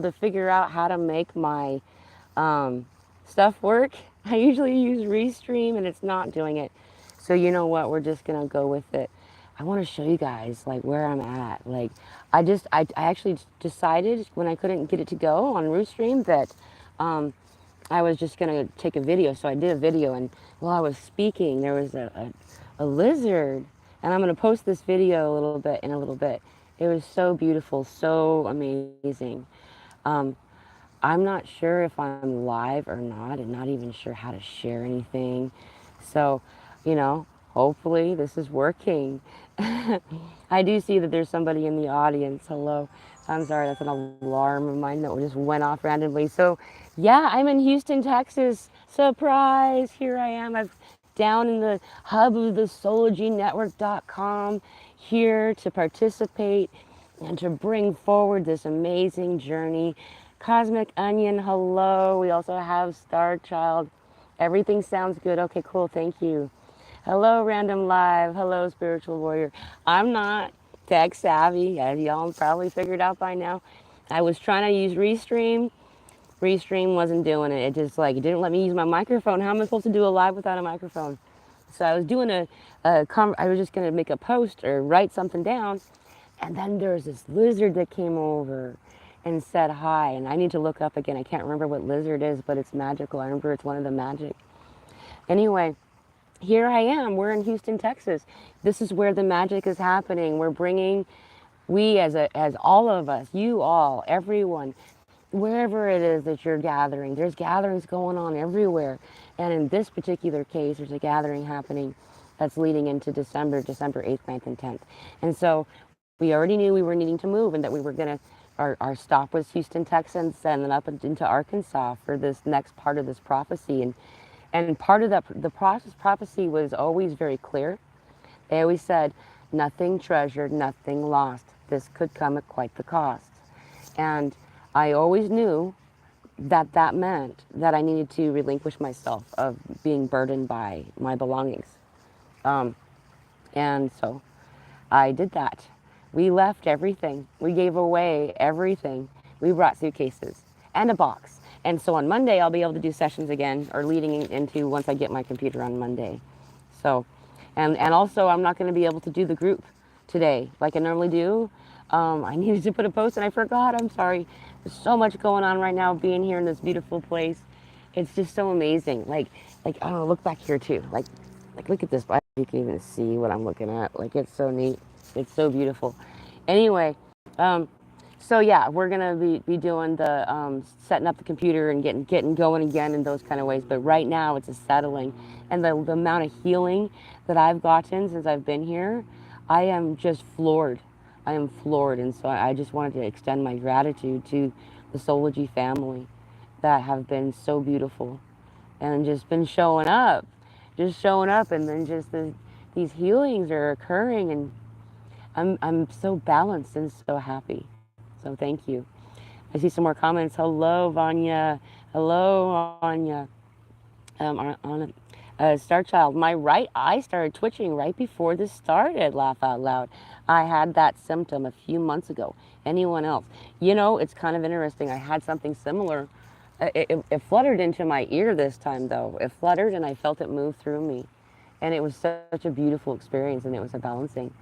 to figure out how to make my stuff work. I usually use Restream and it's not doing it. So you know what? We're just gonna go with it. I want to show you guys like where I'm at. Like I actually decided when I couldn't get it to go on Restream that um, I was just gonna take a video. So I did a video, and while I was speaking, there was a lizard, and I'm gonna post this video a little bit in a little bit. It was so beautiful, so amazing. Um, I'm not sure if I'm live or not, and not even sure how to share anything. So, you know, hopefully this is working. I do see that there's somebody in the audience. Hello. I'm sorry, that's an alarm of mine that just went off randomly. So, yeah, I'm in Houston, Texas. Surprise! Here I am. I'm down in the hub of the SolarGeneNetwork.com, here to participate and to bring forward this amazing journey. Cosmic Onion, hello. We also have Star Child. Everything sounds good. Okay, cool. Thank you. Hello, Random Live. Hello, Spiritual Warrior. I'm not tech savvy, as y'all probably figured out by now. I was trying to use Restream. Restream wasn't doing it. It just like it didn't let me use my microphone. How am I supposed to do a live without a microphone? So I was doing I was just gonna make a post or write something down, and then there was this lizard that came over and said hi. And I need to look up again. I can't remember what lizard is, but it's magical. I remember it's one of the magic. Anyway, here I am. We're in Houston, Texas. This is where the magic is happening. We're bringing, as all of us, you all, everyone, wherever it is that you're gathering, there's gatherings going on everywhere. And in this particular case, there's a gathering happening that's leading into December 8th, 9th, and 10th. And so we already knew we were needing to move and that we were going to, our stop was Houston, Texas, and then up into Arkansas for this next part of this prophecy. And part of that, the process prophecy was always very clear. They always said, nothing treasured, nothing lost. This could come at quite the cost. And I always knew that that meant that I needed to relinquish myself of being burdened by my belongings. Um, and so I did that. We left everything. We gave away everything. We brought suitcases and a box. And so on Monday, I'll be able to do sessions again, or leading into once I get my computer on Monday. So, and also I'm not going to be able to do the group today like I normally do. I needed to put a post and I forgot. I'm sorry. There's so much going on right now being here in this beautiful place. It's just so amazing. Like I don't know, look back here too. Like look at this. You can even see what I'm looking at. Like it's so neat. It's so beautiful. Anyway, so yeah, we're gonna be doing the setting up the computer and getting going again in those kind of ways. But right now it's a settling, and the amount of healing that I've gotten since I've been here, I am just floored. I am floored, and so I just wanted to extend my gratitude to the Sology family that have been so beautiful and just been just showing up, and then just these healings are occurring, and I'm so balanced and so happy. So thank you. I see some more comments. Hello, Vanya. Hello, Anya. On Star Child. My right eye started twitching right before this started. Laugh out loud. I had that symptom a few months ago. Anyone else? You know, it's kind of interesting. I had something similar. It fluttered into my ear this time, though. It fluttered, and I felt it move through me. And it was such a beautiful experience, and it was a balancing.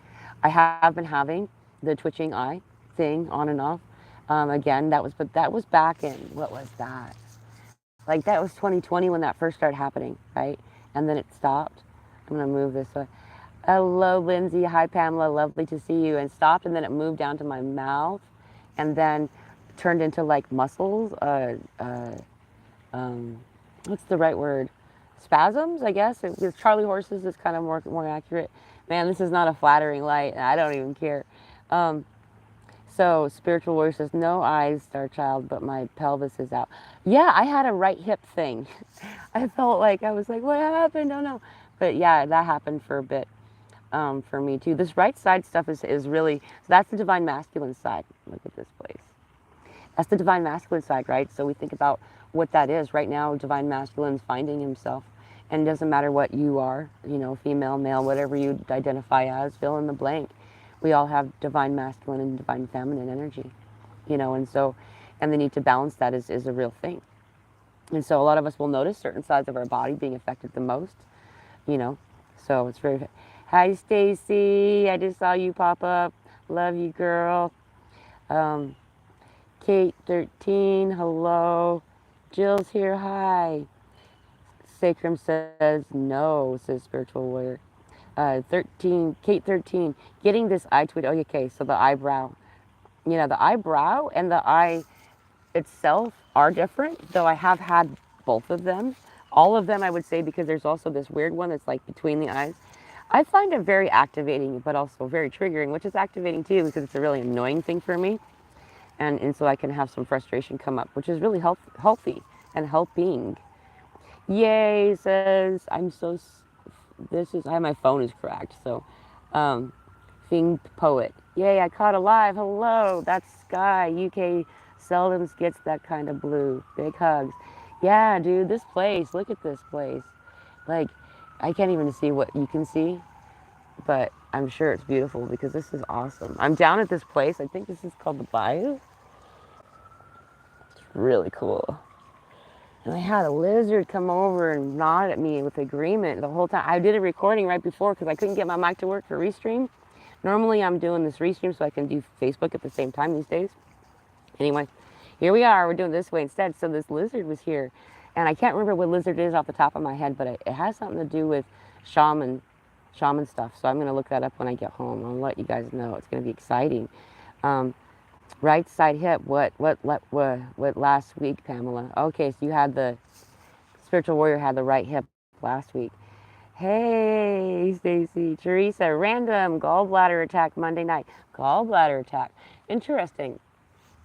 I have been having the twitching eye thing on and off. But that was back in, what was that? Like that was 2020 when that first started happening, right? And then it stopped. I'm gonna move this way. Hello, Lindsay. Hi, Pamela. Lovely to see you. And stopped, and then it moved down to my mouth, and then turned into like muscles. What's the right word? Spasms, I guess. Because Charlie horses is kind of more accurate. Man, this is not a flattering light, and I don't even care. Um, so Spiritual Warrior says, no eyes, Star Child, but my pelvis is out. Yeah, I had a right hip thing. I felt like, I was like, what happened? Oh no. But yeah, that happened for a bit for me too. This right side stuff is really, so that's the divine masculine side. Look at this place. That's the divine masculine side, right? So we think about what that is. Right now, divine masculine's finding himself. And it doesn't matter what you are, you know, female, male, whatever you identify as, fill in the blank. We all have divine masculine and divine feminine energy, you know, and so and the need to balance that is a real thing. And so a lot of us will notice certain sides of our body being affected the most, you know. So it's very, hi Stacy, I just saw you pop up. Love you, girl. Um, Kate 13, hello. Jill's here, hi. Sacrum says no, says Spiritual Warrior. 13, Kate 13, getting this eye tweet. Oh, okay, so the eyebrow. You know, the eyebrow and the eye itself are different, though I have had both of them. All of them, I would say, because there's also this weird one that's like between the eyes. I find it very activating, but also very triggering, which is activating too, because it's a really annoying thing for me. And so I can have some frustration come up, which is really healthy and helping. Yay, says, I'm so, my phone is cracked, so, Fing Poet. Yay, I caught alive, hello, that's Sky, UK seldom gets that kind of blue. Big hugs. Yeah, dude, this place, look at this place. Like, I can't even see what you can see, but I'm sure it's beautiful because this is awesome. I'm down at this place, I think this is called the Bayou. It's really cool. And I had a lizard come over and nod at me with agreement the whole time. I did a recording right before because I couldn't get my mic to work for Restream. Normally I'm doing this Restream so I can do Facebook at the same time these days. Anyway, here we are. We're doing this way instead. So this lizard was here. And I can't remember what lizard it is off the top of my head, but it has something to do with shaman stuff. So I'm going to look that up when I get home. I'll let you guys know. It's going to be exciting. Right side hip. What last week, Pamela? Okay, so you had the Spiritual Warrior had the right hip last week. Hey, Stacy. Teresa, random gallbladder attack Monday night. Gallbladder attack. Interesting.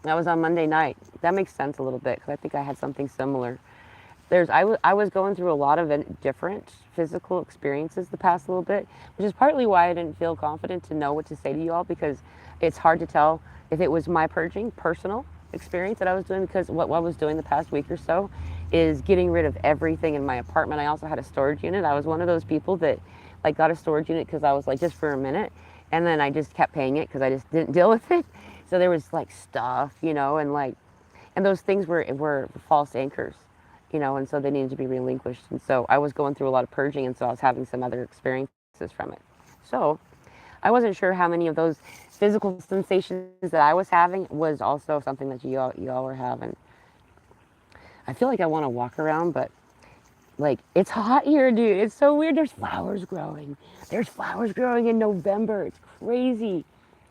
That was on Monday night. That makes sense a little bit because I think I had something similar. I was going through a lot of different physical experiences the past little bit, which is partly why I didn't feel confident to know what to say to you all, because it's hard to tell if it was my purging personal experience that I was doing, because what I was doing the past week or so is getting rid of everything in my apartment. I also had a storage unit. I was one of those people that like got a storage unit because I was like just for a minute, and then I just kept paying it because I just didn't deal with it. So there was like stuff, you know, and those things were false anchors, you know, and so they needed to be relinquished. And so I was going through a lot of purging, and so I was having some other experiences from it. So I wasn't sure how many of those physical sensations that I was having was also something that you all were having. I feel like I want to walk around, but like it's hot here, dude. It's so weird. There's flowers growing. There's flowers growing in November. It's crazy.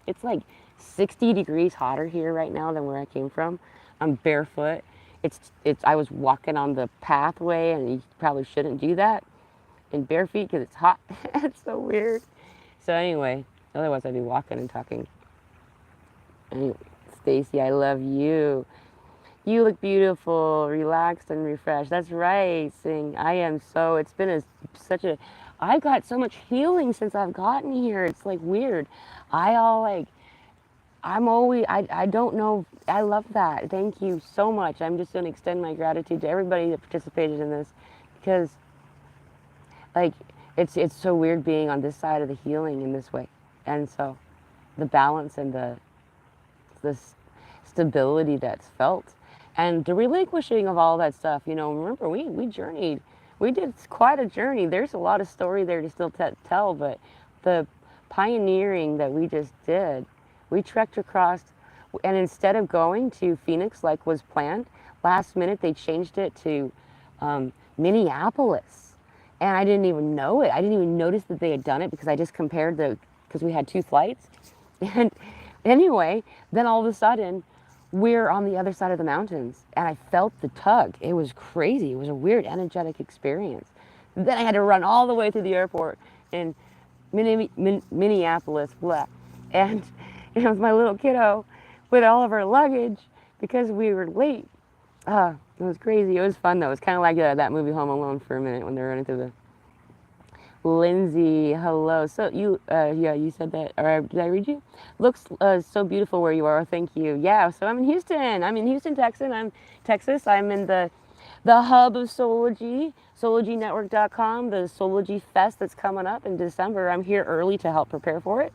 It's like 60 degrees hotter here right now than where I came from. I'm barefoot. I was walking on the pathway, and you probably shouldn't do that in bare feet because it's hot. It's so weird. So anyway, otherwise I'd be walking and talking. Anyway, Stacy, I love you. You look beautiful, relaxed and refreshed. That's right, Sing. I am so, it's been I've got so much healing since I've gotten here. It's like weird. I don't know. I love that. Thank you so much. I'm just going to extend my gratitude to everybody that participated in this, because like it's so weird being on this side of the healing in this way. And so the balance and the stability that's felt, and the relinquishing of all that stuff, you know, remember we journeyed. We did quite a journey. There's a lot of story there to still tell, but the pioneering that we just did, we trekked across, and instead of going to Phoenix like was planned, last minute they changed it to Minneapolis. And I didn't even know it. I didn't even notice that they had done it because I just compared because we had 2 flights. And anyway, then all of a sudden, we're on the other side of the mountains, and I felt the tug. It was crazy. It was a weird, energetic experience. Then I had to run all the way to the airport in Minneapolis, blah. And it was my little kiddo with all of our luggage because we were late. It was crazy. It was fun, though. It was kind of like that movie Home Alone for a minute when they were running through the... Lindsay, hello. So you said that, or did I read you? Looks so beautiful where you are. Thank you. Yeah, so I'm in Houston. Texas. I'm in the hub of Soulology, soulologynetwork.com, the Soulology Fest that's coming up in December. I'm here early to help prepare for it.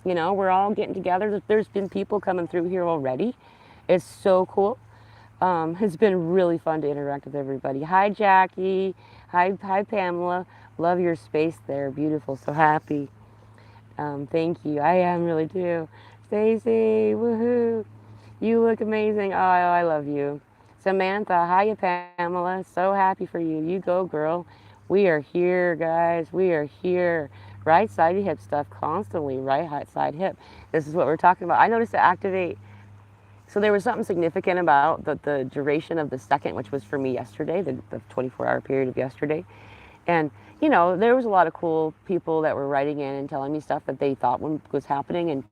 You know, we're all getting together. There's been people coming through here already. It's so cool. It's been really fun to interact with everybody. Hi, Jackie. Hi, Pamela. Love your space there. Beautiful. So happy. Thank you. I am really too. Stacy, woohoo. You look amazing. Oh, I love you. Samantha, hiya, Pamela. So happy for you. You go, girl. We are here, guys. We are here. Right side hip stuff constantly. Right side hip. This is what we're talking about. I noticed to activate. So there was something significant about the duration of the second, which was for me yesterday, the 24-hour period of yesterday. And, you know, there was a lot of cool people that were writing in and telling me stuff that they thought was happening. And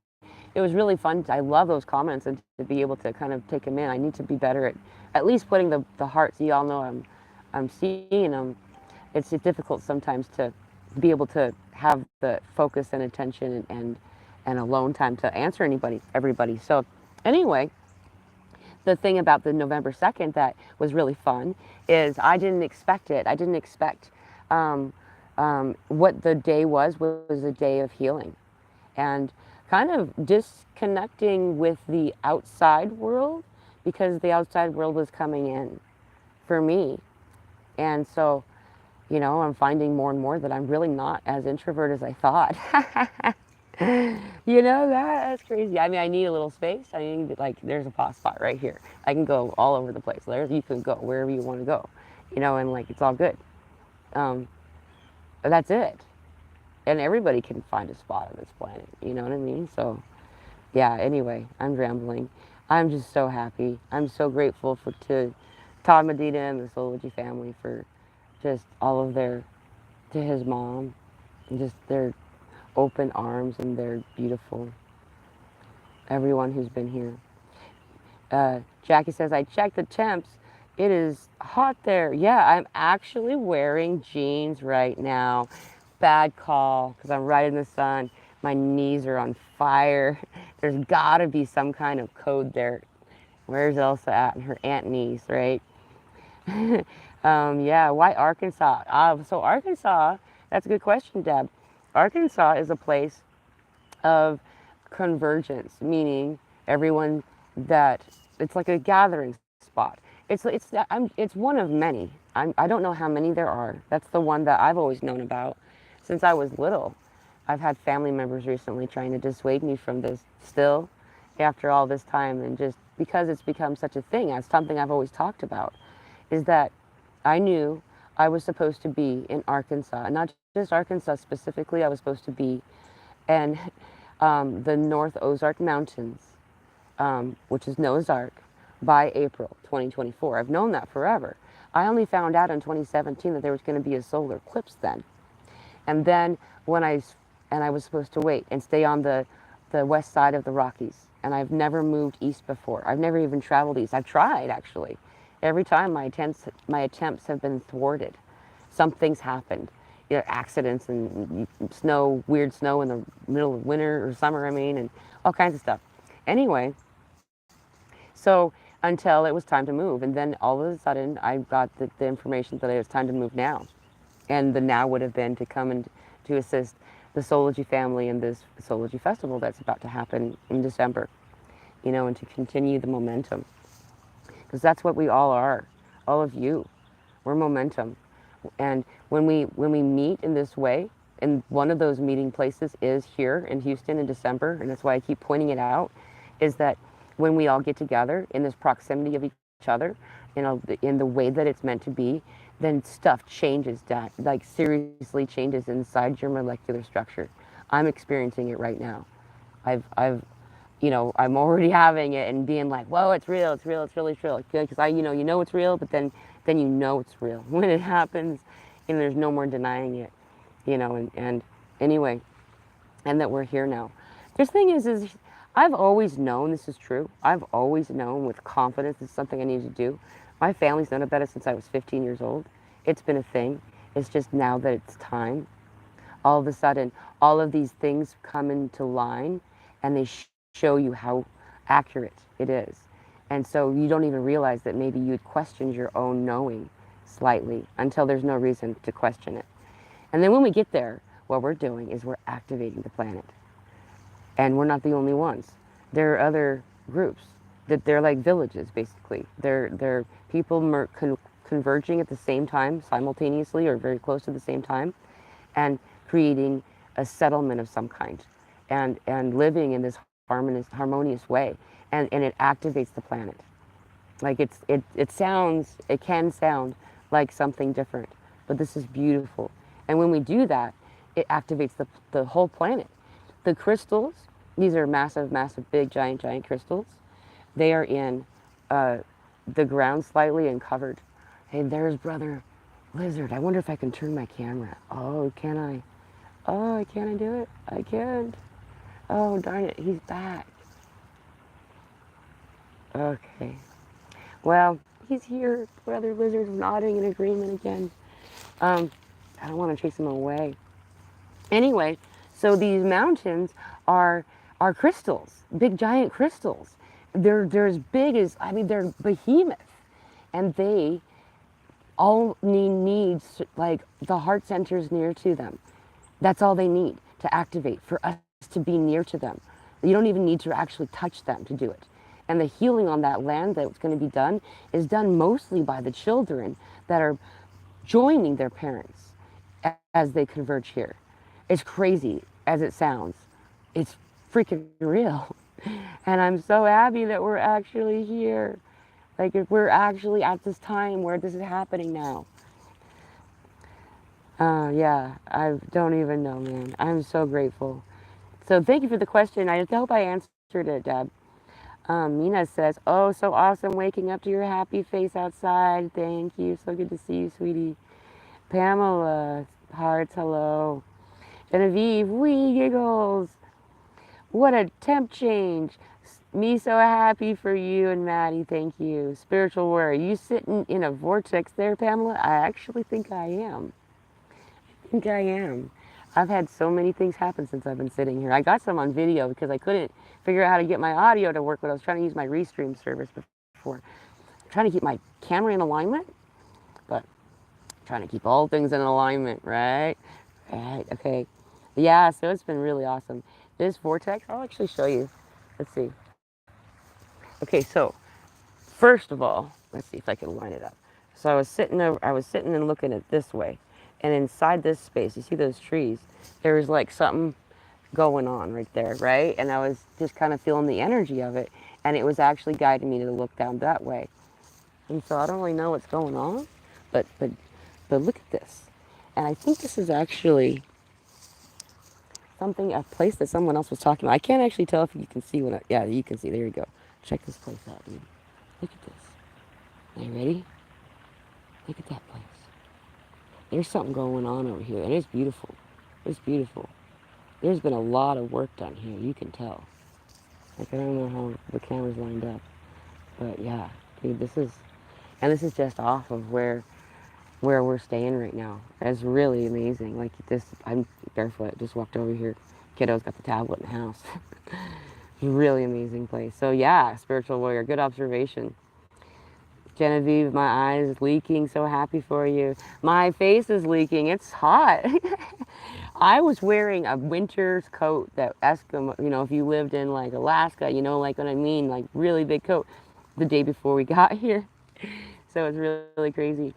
it was really fun. I love those comments and to be able to kind of take them in. I need to be better at least putting the hearts. You all know I'm seeing them. It's difficult sometimes to be able to have the focus and attention and alone time to answer everybody. So anyway, the thing about the November 2nd that was really fun is I didn't expect it. I didn't expect what the day was a day of healing and kind of disconnecting with the outside world because the outside world was coming in for me. And so, you know, I'm finding more and more that I'm really not as introvert as I thought. You know that's crazy. I mean, I need a little space. I need like there's a pause spot right here. I can go all over the place. There, you can go wherever you want to go, you know, and like it's all good. Um, but that's it. And everybody can find a spot on this planet. You know what I mean? So, yeah. Anyway, I'm rambling. I'm just so happy. I'm so grateful to Todd Medina and the Sology family for just all of to his mom, and just their open arms and they're beautiful. Everyone who's been here. Jackie says, I checked the temps. It is hot there. Yeah, I'm actually wearing jeans right now. Bad call because I'm right in the sun. My knees are on fire. There's got to be some kind of code there. Where's Elsa at? And her aunt niece, right? Yeah, why Arkansas? So Arkansas, that's a good question, Deb. Arkansas is a place of convergence, meaning everyone that it's like a gathering spot. It's one of many. I don't know how many there are. That's the one that I've always known about since I was little. I've had family members recently trying to dissuade me from this still after all this time, and just because it's become such a thing, as something I've always talked about, is that I knew I was supposed to be in Arkansas, not just Arkansas specifically. I was supposed to be in the North Ozark Mountains, which is Noah's Ark, by April 2024. I've known that forever. I only found out in 2017 that there was going to be a solar eclipse then. And then I was supposed to wait and stay on the west side of the Rockies. And I've never moved east before. I've never even traveled east. I've tried, actually. Every time my attempts have been thwarted. Something's happened. You know, accidents and snow, weird snow in the middle of winter or summer, I mean, and all kinds of stuff. Anyway, so until it was time to move. And then all of a sudden, I got the information that it was time to move now. And the now would have been to come and to assist the Sology family in this Sology festival that's about to happen in December, you know, and to continue the momentum. Because that's what we all are, all of you. We're momentum. And when we meet in this way, and one of those meeting places is here in Houston in December, and that's why I keep pointing it out, is that when we all get together in this proximity of each other, you know, in the way that it's meant to be, then stuff changes, like seriously changes inside your molecular structure. I'm experiencing it right now. You know, I'm already having it and being like, whoa, it's real, it's real, it's really real. Because you know it's real, but then you know it's real when it happens, and there's no more denying it, you know. And anyway, and that we're here now. The thing is I've always known this is true. I've always known with confidence this is something I need to do. My family's known about it since I was 15 years old. It's been a thing. It's just now that it's time. All of a sudden, all of these things come into line, and they show you how accurate it is. And so you don't even realize that maybe you'd questioned your own knowing slightly until there's no reason to question it. And then when we get there, what we're doing is we're activating the planet. And we're not the only ones. There are other groups that they're like villages, basically. They're people converging at the same time, simultaneously, or very close to the same time, and creating a settlement of some kind, and living in this harmonious way, and it activates the planet. Like it can sound like something different, but this is beautiful. And when we do that, it activates the whole planet. The crystals, these are massive, massive, big, giant crystals. They are in the ground slightly and covered. Hey, there's Brother Lizard. I wonder if I can turn my camera. Oh, can I? Oh, can I do it? I can't. Oh, darn it, he's back. Okay. Well, he's here. Brother Lizard's nodding in agreement again. I don't want to chase him away. Anyway, so these mountains are crystals, big giant crystals. They're as big as, I mean, they're behemoth, and they all needs like the heart centers near to them. That's all they need to activate for us to be near to them. You don't even need to actually touch them to do it. And the healing on that land that's going to be done is done mostly by the children that are joining their parents as they converge here. It's crazy as it sounds. It's freaking real. And I'm so happy that we're actually here. Like, if we're actually at this time where this is happening now. Yeah, I don't even know, man. I'm so grateful. So thank you for the question. I hope I answered it, Deb. Mina says, oh, so awesome waking up to your happy face outside. Thank you. So good to see you, sweetie. Pamela, hearts, hello. Genevieve, wee giggles. What a temp change. Me so happy for you and Maddie. Thank you. Spiritual warrior. You sitting in a vortex there, Pamela? I actually think I am. I think I am. I've had so many things happen since I've been sitting here. I got some on video because I couldn't figure out how to get my audio to work, but I was trying to use my Restream service before. I'm trying to keep my camera in alignment, but I'm trying to keep all things in alignment, right? Right, okay. Yeah, so it's been really awesome. This vortex, I'll actually show you. Let's see. Okay, so first of all, let's see if I can line it up. So I was sitting and looking at this way, and inside this space, you see those trees? There was like something going on right there, right? And I was just kind of feeling the energy of it, and it was actually guiding me to look down that way. And so I don't really know what's going on, but look at this. And I think this is actually something, a place that someone else was talking about. I can't actually tell if you can see yeah, you can see. There you go. Check this place out, dude. Look at this. Are you ready? Look at that place. There's something going on over here, and it's beautiful. It's beautiful. There's been a lot of work done here. You can tell. Like, I don't know how the camera's lined up, but yeah, dude, this is just off of where we're staying right now. It's really amazing. Like this, I'm barefoot. Just walked over here. Kiddo's got the tablet in the house. Really amazing place. So yeah, spiritual warrior. Good observation. Genevieve, my eyes leaking. So happy for you. My face is leaking. It's hot. I was wearing a winter's coat that Eskimo, if you lived in like Alaska, like what I mean, like really big coat the day before we got here. So it's really, really crazy.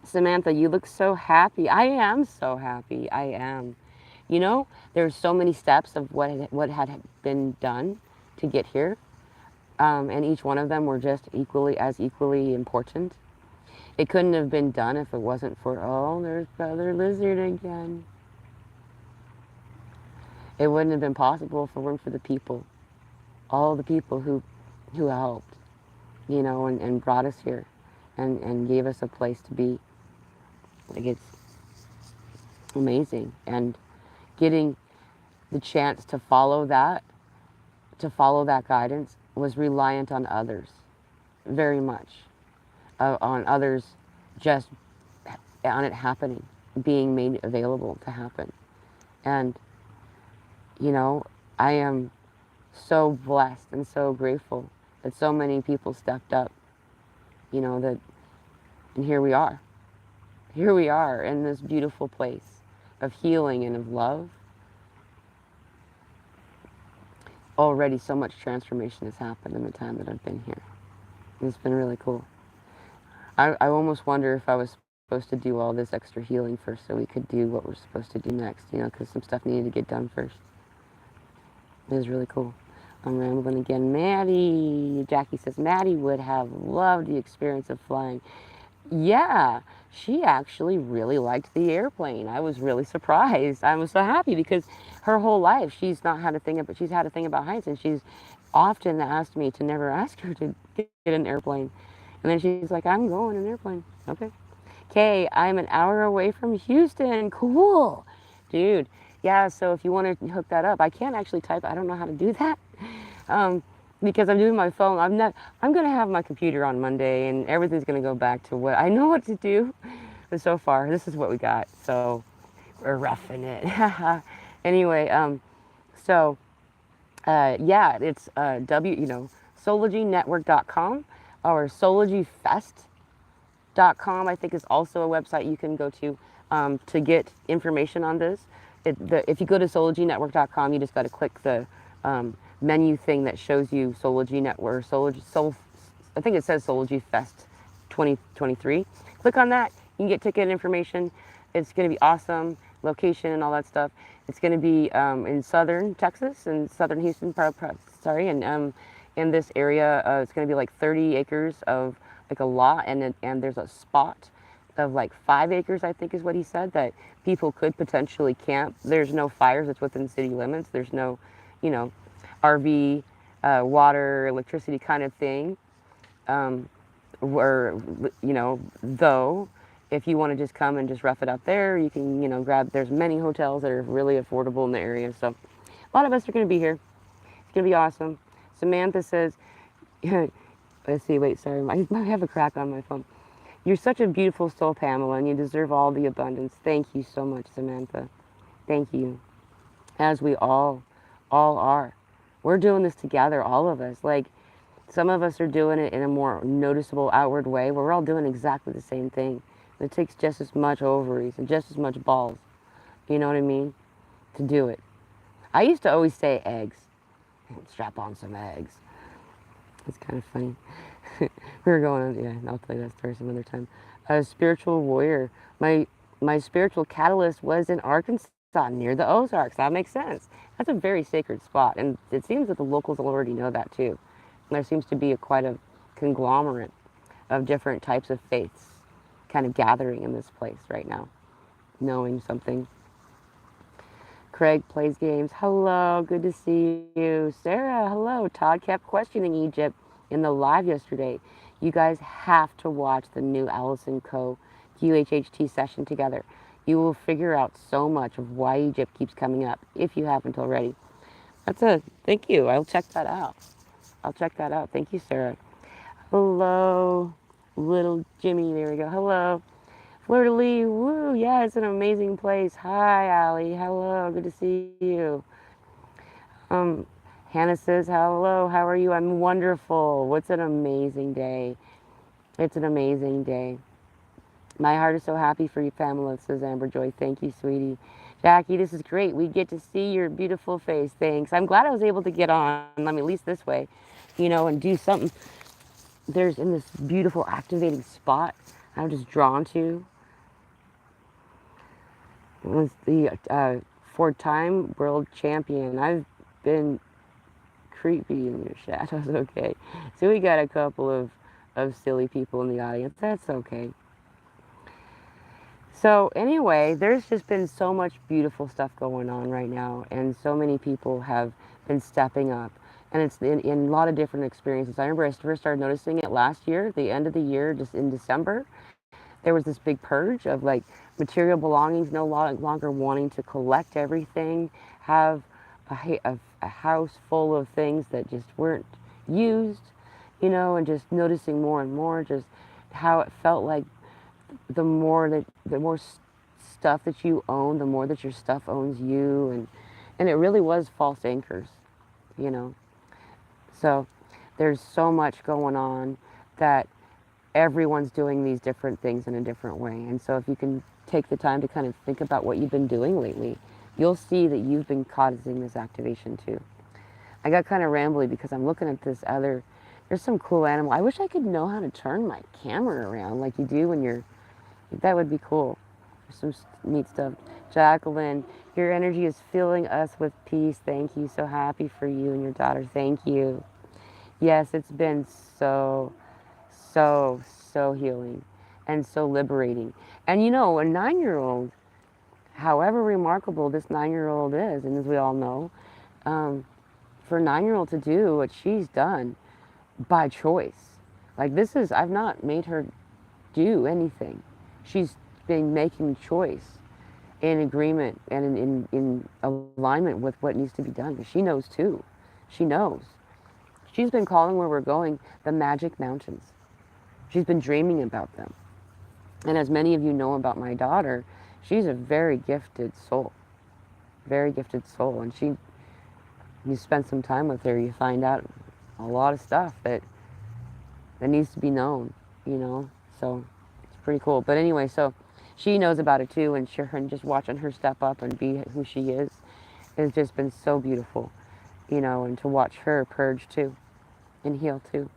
Samantha, you look so happy. I am so happy. I am. There's so many steps of what had been done to get here. And each one of them were just equally important. It couldn't have been done if it wasn't for, oh, there's Brother Lizard again. It wouldn't have been possible if it weren't for the people. All the people who helped, and brought us here and gave us a place to be. Like, it's amazing. And getting the chance to follow that guidance was reliant on others, very much. On others just on it happening, being made available to happen. And, I am so blessed and so grateful that so many people stepped up, and here we are. Here we are in this beautiful place of healing and of love. already so much transformation has happened in the time that I've been here. It's been really cool. I almost wonder if I was supposed to do all this extra healing first so we could do what we're supposed to do next, because some stuff needed to get done first. It was really cool. I'm rambling again. Maddie, Jackie says, Maddie would have loved the experience of flying. Yeah, she actually really liked the airplane. I was really surprised. I was so happy because her whole life she's not had a thing about she's had a thing about heights, and she's often asked me to never ask her to get an airplane. And then she's like, I'm going in an airplane. Okay. Okay, I'm an hour away from Houston. Cool. Dude. Yeah, so if you want to hook that up, I can't actually type. I don't know how to do that. Um, because I'm doing my phone. I'm going to have my computer on Monday and everything's going to go back to what I know what to do. But so far, this is what we got. So we're roughing it. Anyway, so yeah, it's sologynetwork.com or sologyfest.com, I think, is also a website you can go to get information on this. If you go to sologynetwork.com, you just got to click the menu thing that shows you Sology Network, I think it says Sology Fest 2023. Click on that. You can get ticket information. It's going to be awesome. Location and all that stuff. It's going to be in southern Texas and southern Houston, sorry, and in this area, it's going to be like 30 acres of like a lot, and there's a spot of like 5 acres, I think is what he said, that people could potentially camp. There's no fires. It's within city limits. There's no, RV, water, electricity kind of thing. Where, though, if you want to just come and just rough it out there, you can, grab, there's many hotels that are really affordable in the area. So a lot of us are going to be here. It's going to be awesome. Samantha says, let's see, wait, sorry, I have a crack on my phone. You're such a beautiful soul, Pamela, and you deserve all the abundance. Thank you so much, Samantha. Thank you. As we all are. We're doing this together, all of us. Like, some of us are doing it in a more noticeable outward way, where we're all doing exactly the same thing. It takes just as much ovaries and just as much balls, you know what I mean, to do it. I used to always say eggs. Strap on some eggs. It's kind of funny. We were going on, yeah, I'll tell you that story some other time. A spiritual warrior. My spiritual catalyst was in Arkansas, near the Ozarks. That makes sense. That's a very sacred spot, and it seems that the locals already know that too. There seems to be quite a conglomerate of different types of faiths kind of gathering in this place right now, knowing something. Craig plays games. Hello, good to see you. Sarah, hello. Todd kept questioning Egypt in the live yesterday. You guys have to watch the new Allison Co. QHHT session together. You will figure out so much of why Egypt keeps coming up, if you haven't already. Thank you. I'll check that out. Thank you, Sarah. Hello, little Jimmy. There we go. Hello. Fleur de Lis. Woo. Yeah, it's an amazing place. Hi, Allie. Hello. Good to see you. Hannah says, hello. How are you? I'm wonderful. What's an amazing day. It's an amazing day. My heart is so happy for you, Pamela, says Amber Joy. Thank you, sweetie. Jackie, this is great. We get to see your beautiful face. Thanks. I'm glad I was able to get on, at least this way, and do something. There's in this beautiful activating spot I'm just drawn to. It was the 4-time world champion. I've been creepy in your shadows, okay. So we got a couple of silly people in the audience. That's okay. So anyway, there's just been so much beautiful stuff going on right now, and so many people have been stepping up, and it's in a lot of different experiences. I remember I first started noticing it last year, the end of the year, just in December. There was this big purge of like material belongings, no longer wanting to collect everything, have a house full of things that just weren't used, and just noticing more and more just how it felt like the more stuff that you own, the more that your stuff owns you, and it really was false anchors, So there's so much going on that everyone's doing these different things in a different way. And so if you can take the time to kind of think about what you've been doing lately, you'll see that you've been causing this activation too. I got kind of rambly because I'm looking at this other, there's some cool animal. I wish I could know how to turn my camera around like you do when you're, that would be cool. There's some neat stuff. Jacqueline, your energy is filling us with peace. Thank you. So happy for you and your daughter. Thank you. Yes, it's been so healing and so liberating. And you know, a 9-year-old, however remarkable this 9-year-old is, and as we all know, um, for a 9-year-old to do what she's done by choice. Like this is, I've not made her do anything. She's been making choice in agreement and in alignment with what needs to be done. She knows too. She knows. She's been calling where we're going the Magic Mountains. She's been dreaming about them. And as many of you know about my daughter, she's a very gifted soul. Very gifted soul. And you spend some time with her, you find out a lot of stuff that needs to be known, you know. So it's pretty cool. But anyway, so she knows about it too, and just watching her step up and be who she is has just been so beautiful, you know, and to watch her purge too and heal too.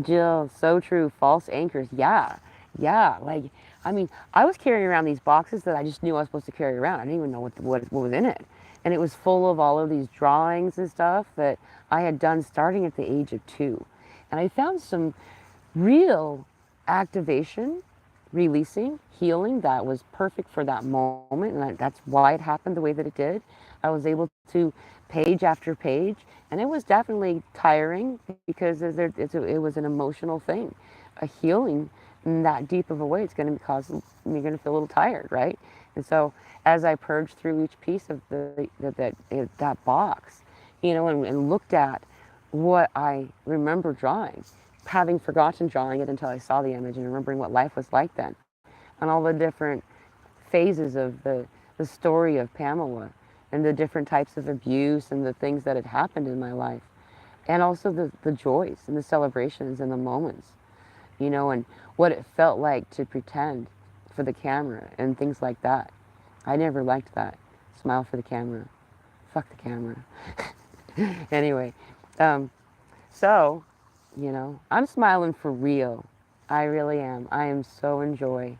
Jill, so true. False anchors. Yeah. Yeah. Like, I mean, I was carrying around these boxes that I just knew I was supposed to carry around. I didn't even know what was in it. And it was full of all of these drawings and stuff that I had done starting at the age of 2. And I found some real activation, releasing, healing that was perfect for that moment. And that's why it happened the way that it did. I was able to page after page, and it was definitely tiring because it was an emotional thing. A healing in that deep of a way, it's going to cause you're going to feel a little tired, right? And so as I purged through each piece of that box, you know, and looked at what I remember drawing, having forgotten drawing it until I saw the image and remembering what life was like then, and all the different phases of the story of Pamela and the different types of abuse and the things that had happened in my life, and also the joys and the celebrations and the moments, you know, and what it felt like to pretend for the camera and things like that. I never liked that. Smile for the camera. Fuck the camera. Anyway, so, you know, I'm smiling for real. I really am. I am so in joy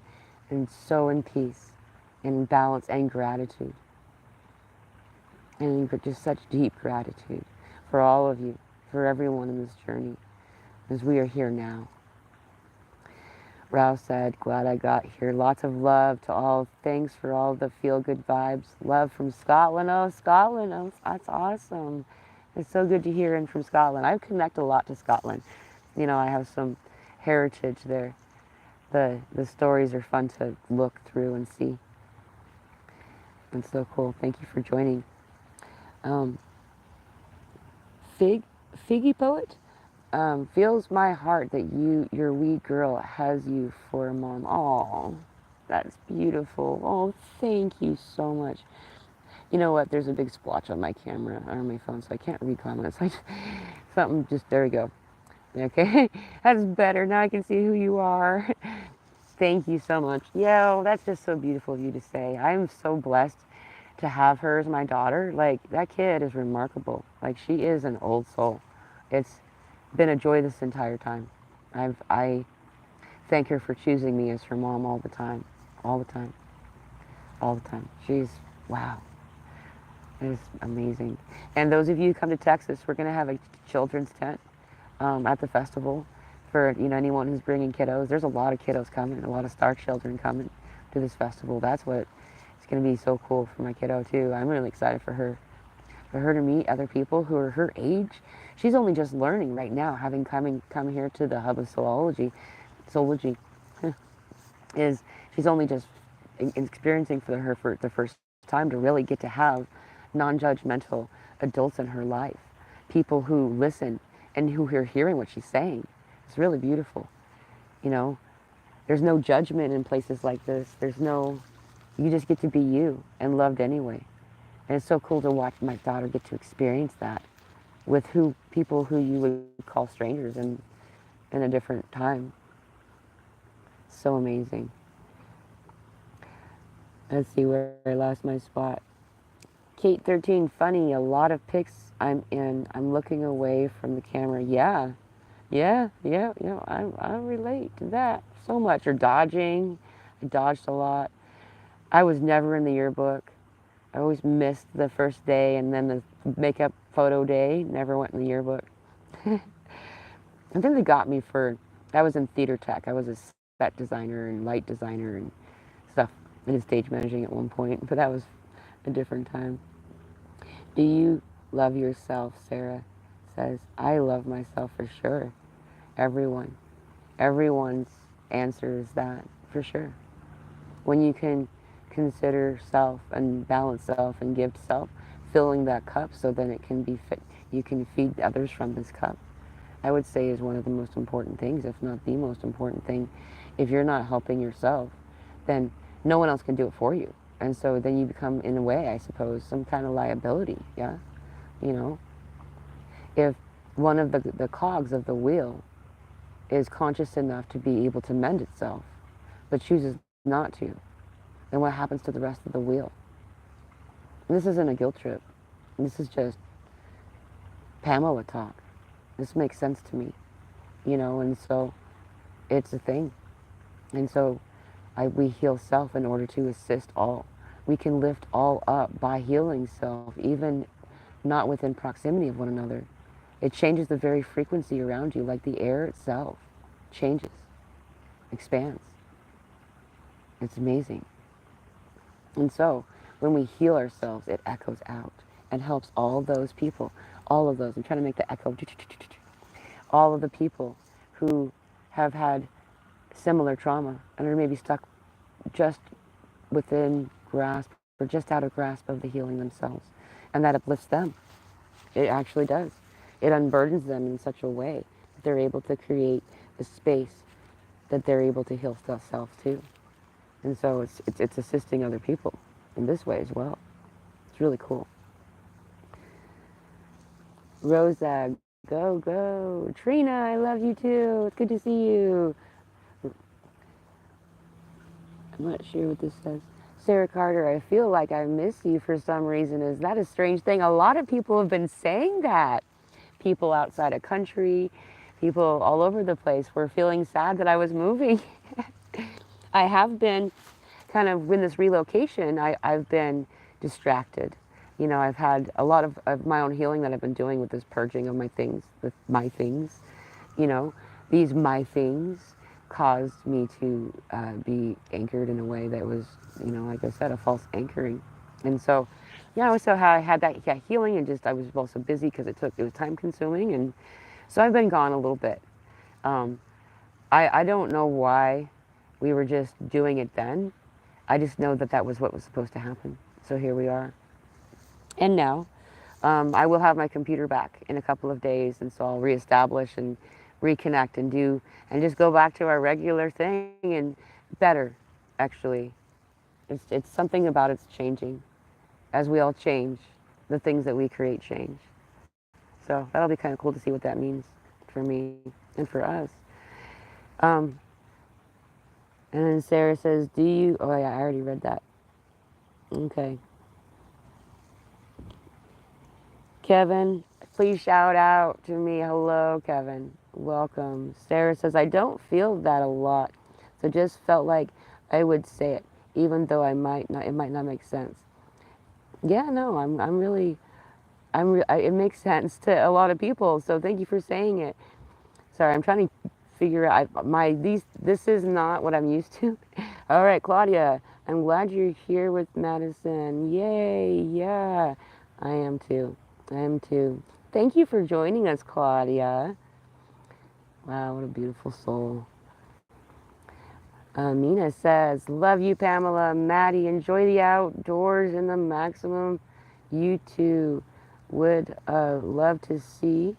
and so in peace and in balance and gratitude. And just such deep gratitude for all of you, for everyone in this journey, as we are here now. Rao said, glad I got here. Lots of love to all. Thanks for all the feel-good vibes. Love from Scotland. Oh, Scotland. Oh, that's awesome. It's so good to hear in from Scotland. I connect a lot to Scotland. You know, I have some heritage there. The stories are fun to look through and see. It's so cool. Thank you for joining. Figgy Poet? Feels my heart that your wee girl has you for a mom. Oh, that's beautiful. Oh, thank you so much. You know what? There's a big splotch on my camera, or my phone, so I can't read comments. Something just, there we go. Okay, that's better. Now I can see who you are. Thank you so much. Yeah, that's just so beautiful of you to say. I'm so blessed to have her as my daughter. Like, that kid is remarkable. Like, she is an old soul. It's been a joy this entire time. I thank her for choosing me as her mom all the time. All the time. All the time. She's, wow. It is amazing. And those of you who come to Texas, we're going to have a children's tent at the festival for, you know, anyone who's bringing kiddos. There's a lot of kiddos coming, a lot of star children coming to this festival. That's what it's going to be so cool for my kiddo too. I'm really excited for her to meet other people who are her age. She's only just learning right now, having come here to the hub of Soulology, is she's only just experiencing for the first time to really get to have non-judgmental adults in her life, people who listen and who are hearing what she's saying. It's really beautiful. You know, there's no judgment in places like this. You just get to be you and loved anyway. And it's so cool to watch my daughter get to experience that with people who you would call strangers in a different time. So amazing. Let's see where I lost my spot. Kate 13, funny, a lot of pics I'm in. I'm looking away from the camera. Yeah, yeah. I relate to that so much. Or dodging. I dodged a lot. I was never in the yearbook. I always missed the first day, and then the makeup photo day. Never went in the yearbook. And then they got me for, I was in theater tech. I was a set designer and light designer and stuff. I did stage managing at one point, but that was a different time. Do you love yourself? Sarah says, I love myself for sure. Everyone. Everyone's answer is that, for sure. When you can consider self and balance self and give self, filling that cup so then it can be fit, you can feed others from this cup, I would say is one of the most important things, if not the most important thing. If you're not helping yourself, then no one else can do it for you. And so then you become, in a way, I suppose, some kind of liability, yeah? You know? If one of the cogs of the wheel is conscious enough to be able to mend itself, but chooses not to, then what happens to the rest of the wheel? And this isn't a guilt trip. This is just Pamela talk. This makes sense to me, you know, and so it's a thing. And so we heal self in order to assist all. We can lift all up by healing self, even not within proximity of one another. It changes the very frequency around you, like the air itself changes, expands. It's amazing. And so when we heal ourselves, it echoes out and helps all those people, all of those. I'm trying to make the echo. All of the people who have had similar trauma and are maybe stuck just within grasp or just out of grasp of the healing themselves. And that uplifts them. It actually does. It unburdens them in such a way that they're able to create the space that they're able to heal self too. And so it's assisting other people in this way as well. It's really cool. Rosa, go. Trina, I love you too. It's good to see you. I'm not sure what this says. Sarah Carter, I feel like I miss you for some reason. Is that a strange thing? A lot of people have been saying that. People outside of country, people all over the place were feeling sad that I was moving. I have been kind of, in this relocation, I've been distracted. You know, I've had a lot of my own healing that I've been doing with this purging of my things, with my things. You know, these my things caused me to be anchored in a way that was, you know, like I said, a false anchoring. And so, yeah, so how I had that healing, and just I was also busy because it was time consuming, and so I've been gone a little bit. I don't know why we were just doing it then. I just know that that was what was supposed to happen. So here we are. And now, I will have my computer back in a couple of days, and so I'll reestablish and reconnect and just go back to our regular thing, and better, actually. It's something about it's changing. As we all change, the things that we create change. So that'll be kind of cool to see what that means for me and for us. And then Sarah says, do you, oh yeah, I already read that. Okay. Kevin, please shout out to me. Hello, Kevin. Welcome. Sarah says, I don't feel that a lot. So just felt like I would say it, even though it might not make sense. Yeah, no, it makes sense to a lot of people. So thank you for saying it. Sorry, I'm trying to figure out this is not what I'm used to. All right, Claudia, I'm glad you're here with Madison. Yay, yeah, I am too. Thank you for joining us, Claudia. Wow, what a beautiful soul. Mina says, love you, Pamela. Maddie, enjoy the outdoors in the maximum. You too would love to see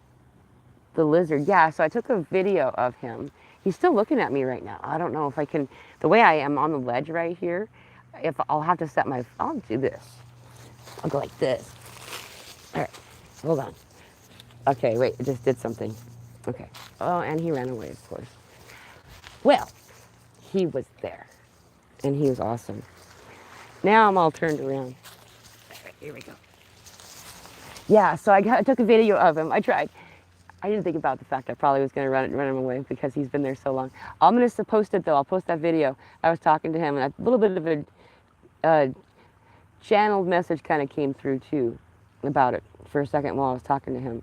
the lizard. Yeah, so I took a video of him. He's still looking at me right now. I don't know if I can, the way I am on the ledge right here, if I'll have to I'll do this. I'll go like this. All right, hold on. Okay, wait, it just did something. Okay. Oh, and he ran away, of course. Well, he was there, and he was awesome. Now I'm all turned around. All right, here we go. Yeah, so I took a video of him. I tried. I didn't think about the fact I probably was going to run him away because he's been there so long. I'm going to post it though. I'll post that video. I was talking to him, and a little bit of a uh, channeled message kind of came through too about it for a second while I was talking to him.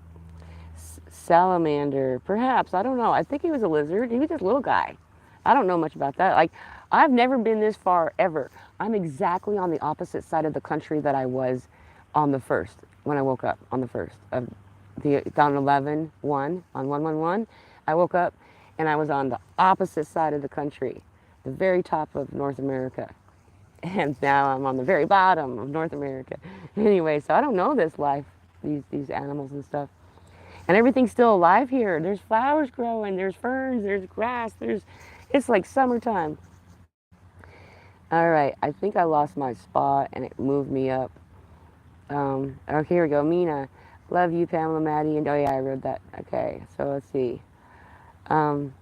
Salamander, perhaps. I don't know. I think he was a lizard. He was just a little guy. I don't know much about that. Like, I've never been this far ever. I'm exactly on the opposite side of the country that I was on the first, when I woke up on the first of the on 11/1 on 111. I woke up and I was on the opposite side of the country, the very top of North America. And now I'm on the very bottom of North America. Anyway, so I don't know this life, these animals and stuff. And everything's still alive here. There's flowers growing, there's ferns, there's grass, it's like summertime. All right, I think I lost my spot and it moved me up. Okay, here we go. Mina, love you, Pamela, Maddie, and oh yeah, I wrote that. Okay, so let's see. Um,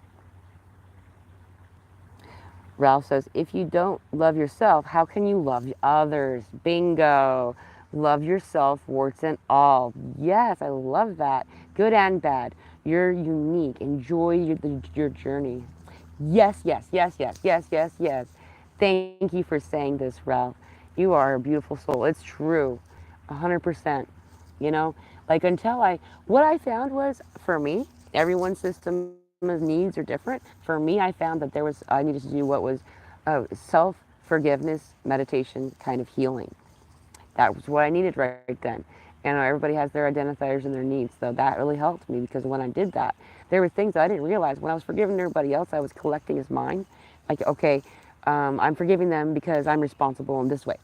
Ralph says, if you don't love yourself, how can you love others? Bingo. Love yourself, warts and all. Yes, I love that. Good and bad. You're unique. Enjoy your journey. Yes, yes, yes, yes, yes, yes, yes. Thank you for saying this, Ralph. You are a beautiful soul. It's true. 100%. You know, like what I found was for me, everyone's system of needs are different. For me, I found that I needed to do what was self forgiveness, meditation, kind of healing. That was what I needed right then. And everybody has their identifiers and their needs. So that really helped me because when I did that, there were things I didn't realize. When I was forgiving everybody else, I was collecting as mine. Like, okay, I'm forgiving them because I'm responsible in this way.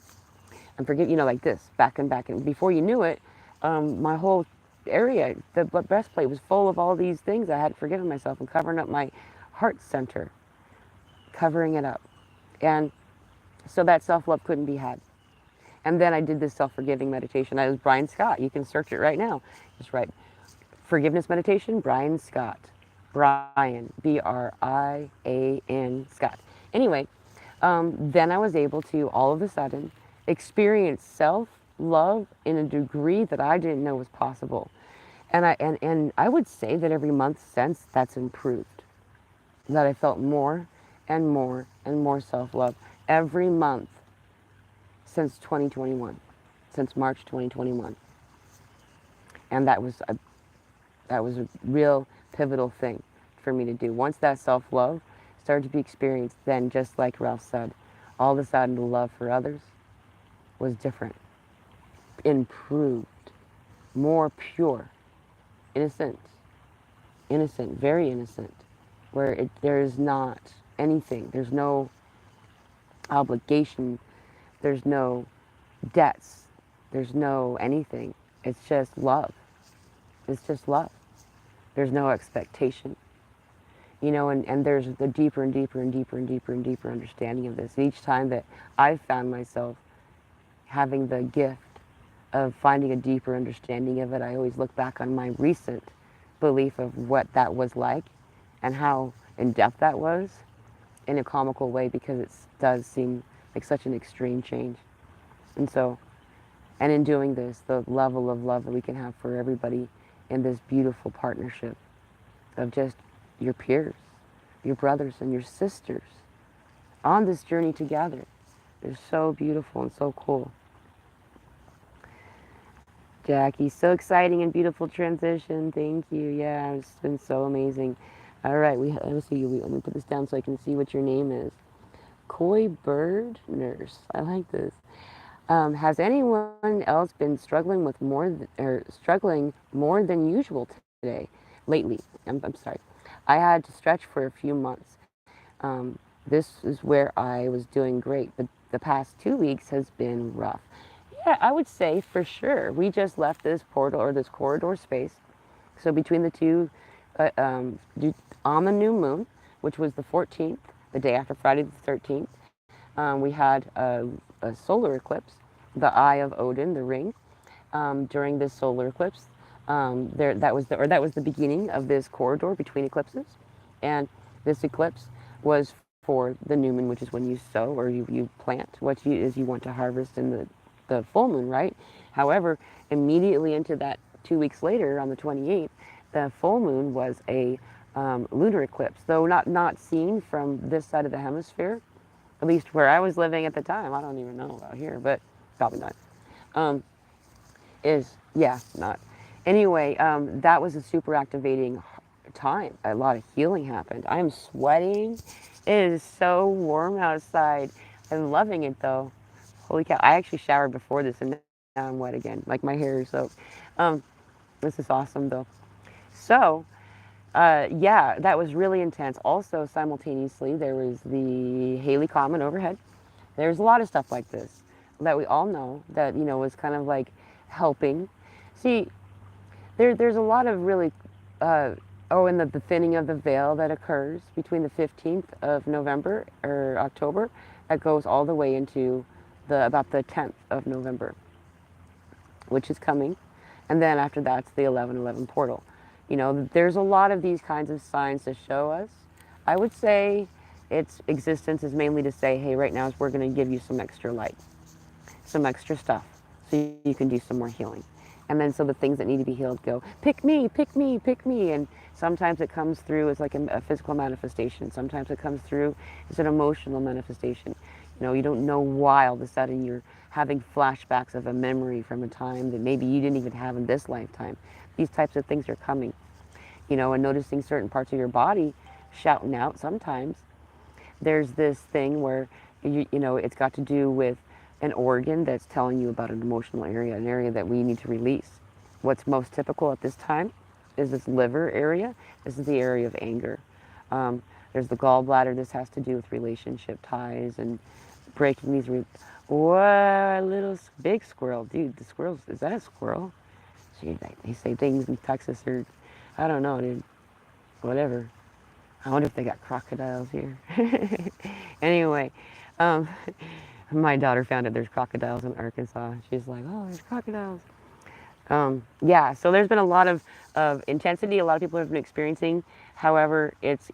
I'm forgiving, like this, back and back. And before you knew it, my whole area, the breastplate was full of all these things I had forgiven myself and covering up my heart center, covering it up. And so that self love couldn't be had. And then I did this self forgiving meditation. I was Brian Scott. You can search it right now. Just write forgiveness meditation, Brian Scott. Brian, Brian Scott. Anyway, then I was able to all of a sudden experience self love in a degree that I didn't know was possible. And I would say that every month since that's improved. That I felt more and more and more self love every month since 2021, since March 2021. And that was a real pivotal thing for me to do. Once that self-love started to be experienced, then just like Ralph said, all of a sudden the love for others was different, improved, more pure, innocent, very innocent, where there is not anything, there's no obligation, there's no debts, there's no anything. It's just love. It's just love. There's no expectation. And there's the deeper and deeper and deeper and deeper and deeper understanding of this. Each time that I've found myself having the gift of finding a deeper understanding of it, I always look back on my recent belief of what that was like and how in depth that was in a comical way because it does seem like such an extreme change. And in doing this, the level of love that we can have for everybody in this beautiful partnership of just your peers, your brothers and your sisters on this journey together is so beautiful and so cool. Jackie, so exciting and beautiful transition. Thank you. Yeah, it's been so amazing. All right, let's see. Let me put this down so I can see what your name is. Coy Bird Nurse. I like this. Has anyone else been struggling with struggling more than usual today, lately? I'm sorry. I had to stretch for a few months. This is where I was doing great, but the past 2 weeks has been rough. Yeah, I would say for sure. We just left this portal or this corridor space. So between the two, on the new moon, which was the 14th, the day after Friday the 13th, we had a solar eclipse, the Eye of Odin, the ring. During this solar eclipse, that was the beginning of this corridor between eclipses, and this eclipse was for the new moon, which is when you sow or you plant what you want to harvest in the full moon, right? However, immediately into that 2 weeks later, on the 28th, the full moon was a lunar eclipse, though not seen from this side of the hemisphere, at least where I was living at the time. I don't even know about here, but probably not. Um, is yeah, not. Anyway, that was a super activating time. A lot of healing happened. I'm sweating. It is so warm outside. I'm loving it though. Holy cow! I actually showered before this, and now I'm wet again. Like my hair is soaked. Um, this is awesome though. So, yeah, that was really intense. Also, simultaneously, there was the Haley Comet overhead. There's a lot of stuff like this that we all know that, was kind of like helping. See, there's a lot of really, and the thinning of the veil that occurs between the 15th of November or October that goes all the way into about the 10th of November, which is coming. And then after that's the 11/11 portal. There's a lot of these kinds of signs to show us. I would say its existence is mainly to say, hey, right now we're going to give you some extra light, some extra stuff, so you can do some more healing. And then so the things that need to be healed go, pick me, pick me, pick me. And sometimes it comes through as like a physical manifestation. Sometimes it comes through as an emotional manifestation. You don't know why all of a sudden you're having flashbacks of a memory from a time that maybe you didn't even have in this lifetime. These types of things are coming, and noticing certain parts of your body shouting out sometimes. There's this thing where, it's got to do with an organ that's telling you about an emotional area, an area that we need to release. What's most typical at this time is this liver area. This is the area of anger. There's the gallbladder. This has to do with relationship ties and breaking these. Whoa, a little big squirrel. Dude, the squirrels, is that a squirrel? Gee, they say things in Texas or, I don't know, dude. Whatever. I wonder if they got crocodiles here. Anyway, um, my daughter found out there's crocodiles in Arkansas. She's like, oh, there's crocodiles. Yeah, so there's been a lot of intensity. A lot of people have been experiencing. However, it's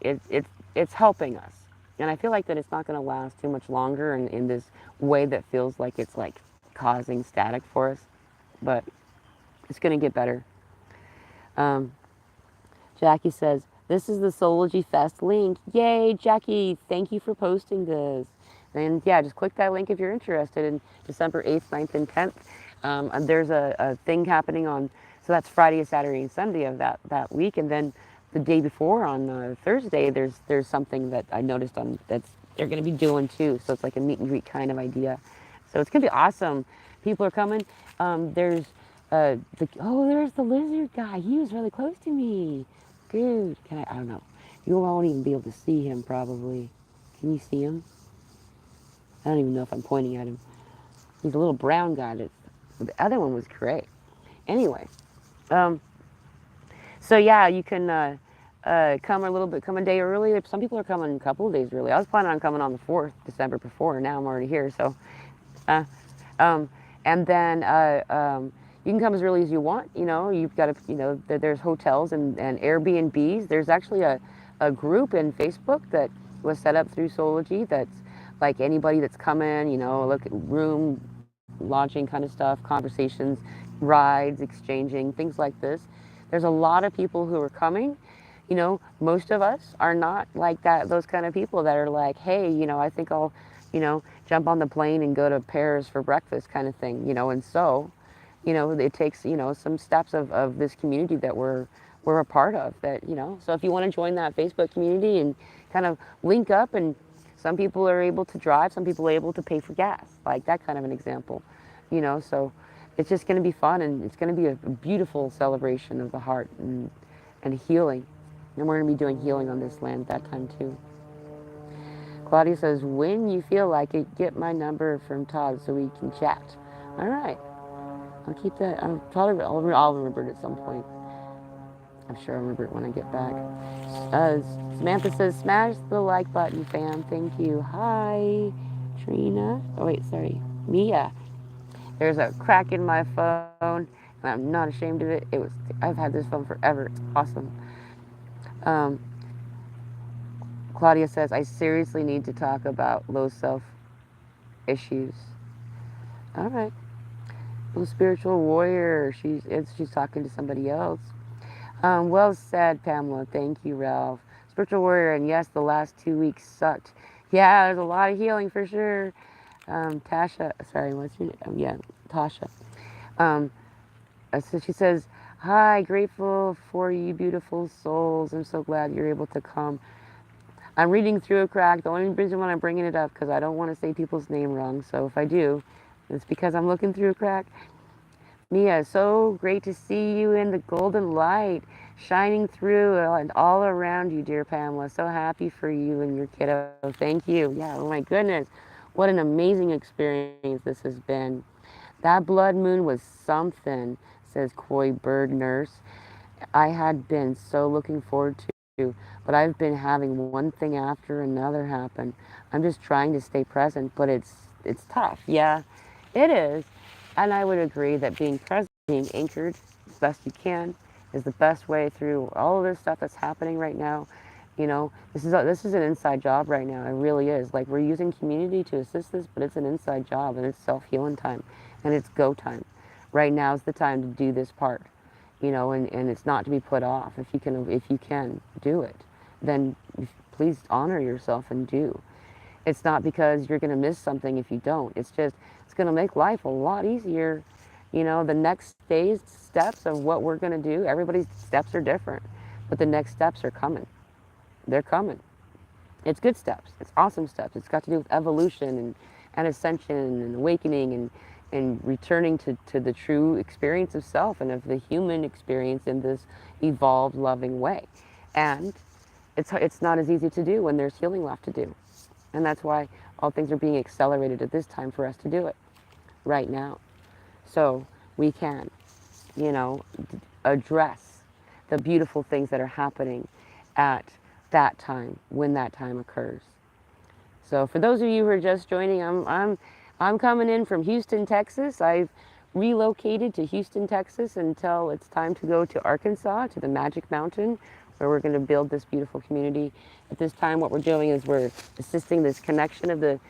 helping us. And I feel like that it's not going to last too much longer in this way that feels like it's like causing static for us. But it's going to get better. Um, Jackie says, this is the Soulology Fest link. Yay, Jackie, thank you for posting this. And yeah, just click that link if you're interested in December 8th, 9th, and 10th. There's a thing happening so that's Friday, Saturday, and Sunday of that week. And then the day before on Thursday, there's something that I noticed that's they're going to be doing too. So it's like a meet and greet kind of idea. So it's going to be awesome. People are coming. There's there's the lizard guy. He was really close to me. Dude, I don't know. You won't even be able to see him probably. Can you see him? I don't even know if I'm pointing at him. He's a little brown guy. The other one was great. Anyway, so yeah, you can come a day early. Some people are coming a couple of days early. I was planning on coming on the 4th, December before. Now I'm already here. So, and then you can come as early as you want. You've got to, there's hotels and Airbnbs. There's actually a group in Facebook that was set up through Soulology that's like anybody that's coming, look at room, lodging kind of stuff, conversations, rides, exchanging, things like this. There's a lot of people who are coming. Most of us are not like that, those kind of people that are like, hey, I think I'll, jump on the plane and go to Paris for breakfast kind of thing, and so, it takes, some steps of this community that we're a part of that, so if you want to join that Facebook community and kind of link up, and some people are able to drive, some people are able to pay for gas, like that kind of an example, so it's just going to be fun, and it's going to be a beautiful celebration of the heart and healing. And we're going to be doing healing on this land at that time too. Claudia says, when you feel like it, get my number from Todd so we can chat. All right. I'll keep that. I'll remember it at some point. I'm sure I'll remember it when I get back. Samantha says, smash the like button, fam. Thank you. Hi, Trina. Oh, wait, sorry. Mia. There's a crack in my phone, and I'm not ashamed of it. I've had this phone forever. It's awesome. Claudia says, I seriously need to talk about low self issues. All right. Oh, spiritual warrior. She's talking to somebody else. Well said, Pamela. Thank you, Ralph. Spiritual warrior, and yes, the last 2 weeks sucked. Yeah, there's a lot of healing for sure. Tasha, sorry, what's your name? Yeah, Tasha. Um, so she says, "Hi, grateful for you, beautiful souls. I'm so glad you're able to come. I'm reading through a crack. The only reason why I'm bringing it up because I don't want to say people's name wrong. So if I do, it's because I'm looking through a crack. Mia, so great to see you in the golden light shining through and all around you, dear Pamela. So happy for you and your kiddo. Thank you. Yeah, oh my goodness. What an amazing experience this has been. That blood moon was something, says Coy Bird Nurse. I had been so looking forward to, but I've been having one thing after another happen. I'm just trying to stay present, but it's tough. Yeah, it is. And I would agree that being present, being anchored as best you can, is the best way through all of this stuff that's happening right now. You know, this is an inside job right now. It really is. Like we're using community to assist this, but it's an inside job and it's self healing time, and it's go time. Right now is the time to do this part. You know, and it's not to be put off. If you can do it, then please honor yourself and do. It's not because you're going to miss something if you don't. It's just, it's going to make life a lot easier. You know, the next phase steps of what we're going to do, everybody's steps are different, but the next steps are coming. They're coming. It's good steps. It's awesome steps. It's got to do with evolution and ascension and awakening and returning to the true experience of self and of the human experience in this evolved, loving way. And it's not as easy to do when there's healing left to do. And that's why all things are being accelerated at this time for us to do it right now. So we can, you know, address the beautiful things that are happening at that time when that time occurs. So for those of you who are just joining, I'm coming in from Houston, Texas. I've relocated to Houston, Texas until it's time to go to Arkansas to the Magic Mountain where we're going to build this beautiful community. At this time what we're doing is we're assisting this connection of the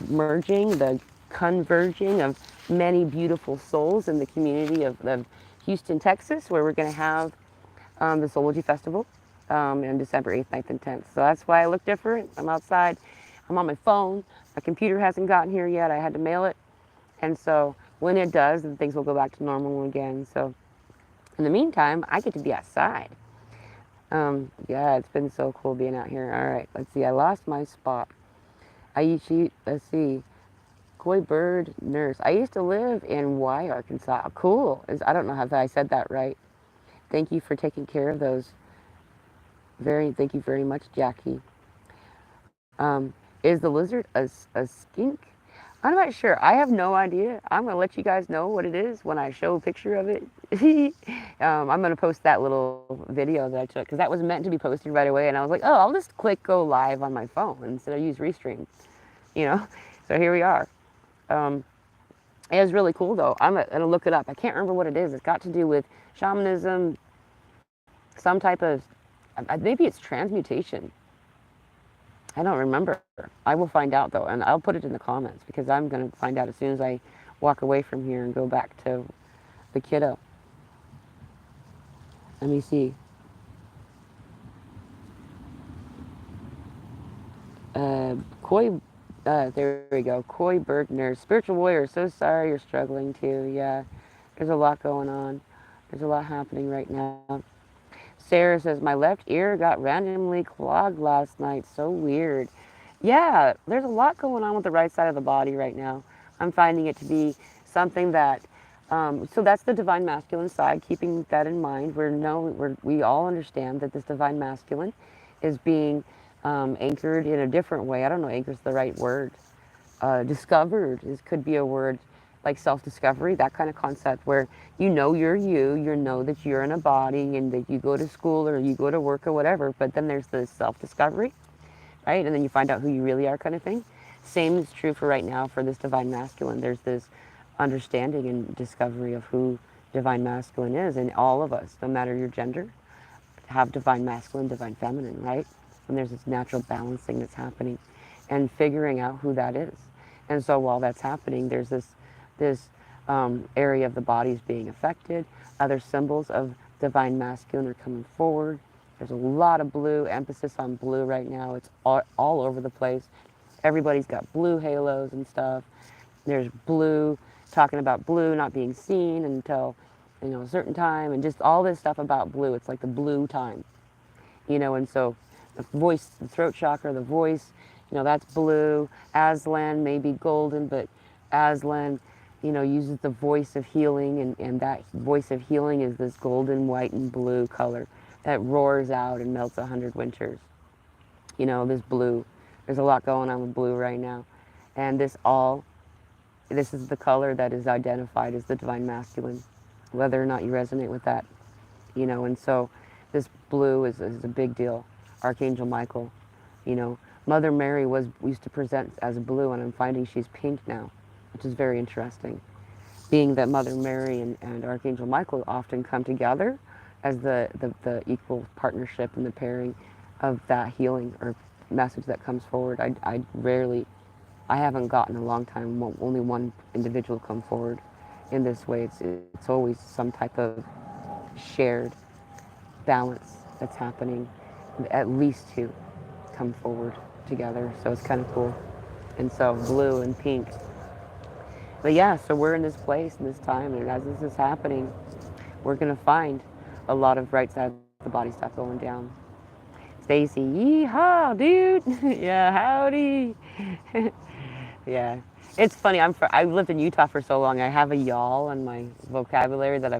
merging, the converging of many beautiful souls in the community of Houston, Texas, where we're going to have the Soulology Festival on December 8th, 9th, and 10th. So that's why I look different. I'm outside. I'm on my phone. My computer hasn't gotten here yet. I had to mail it. And so when it does, then things will go back to normal again. So in the meantime, I get to be outside. Yeah, it's been so cool being out here. All right, let's see. I lost my spot. Let's see. Coy Bird Nurse. I used to live in Y, Arkansas. Cool. I don't know if I said that right. Thank you for taking care of those. Thank you very much, Jackie. Is the lizard a skink? I'm not sure. I have no idea. I'm going to let you guys know what it is when I show a picture of it. I'm going to post that little video that I took because that was meant to be posted right away. And I was like, oh, I'll just click go live on my phone instead of use Restream, you know? So here we are. It was really cool though. I'm going to look it up. I can't remember what it is. It's got to do with shamanism, some type of, maybe it's transmutation. I don't remember. I will find out though, and I'll put it in the comments because I'm going to find out as soon as I walk away from here and go back to the kiddo. Let me see. There we go. Coy Bergner, spiritual warrior. So sorry you're struggling too. Yeah, there's a lot going on. There's a lot happening right now. Sarah says, my left ear got randomly clogged last night. So weird. Yeah, there's a lot going on with the right side of the body right now. I'm finding it to be something that, so that's the divine masculine side, keeping that in mind. We all understand that this divine masculine is being anchored in a different way. I don't know, anchored is the right word. Discovered could be a word like self-discovery, that kind of concept where you know you're you know that you're in a body and that you go to school or you go to work or whatever, but then there's the self-discovery, right? And then you find out who you really are kind of thing. Same is true for right now for this divine masculine. There's this understanding and discovery of who divine masculine is, and all of us, no matter your gender, have divine masculine, divine feminine, right? And there's this natural balancing that's happening and figuring out who that is. And so while that's happening, there's this area of the body is being affected. Other symbols of divine masculine are coming forward. There's a lot of blue, emphasis on blue right now. It's all over the place. Everybody's got blue halos and stuff. There's blue, talking about blue not being seen until, a certain time, and just all this stuff about blue. It's like the blue time, and so the voice, the throat chakra, the voice, that's blue. Aslan may be golden, but Aslan, uses the voice of healing, and that voice of healing is this golden, white, and blue color that roars out and melts 100 winters. This blue. There's a lot going on with blue right now. And this is the color that is identified as the divine masculine, whether or not you resonate with that, and so this blue is a big deal. Archangel Michael, you know, Mother Mary used to present as blue, and I'm finding she's pink now, which is very interesting. Being that Mother Mary and Archangel Michael often come together as the equal partnership and the pairing of that healing or message that comes forward. I haven't gotten a long time, only one individual come forward in this way. It's always some type of shared balance that's happening. At least two come forward together, so it's kind of cool. And so blue and pink. But yeah, so we're in this place and this time, and as this is happening, we're gonna find a lot of right side of the body stuff going down. Stacy, yeehaw, dude! Yeah, howdy! Yeah, it's funny. I've lived in Utah for so long. I have a y'all in my vocabulary that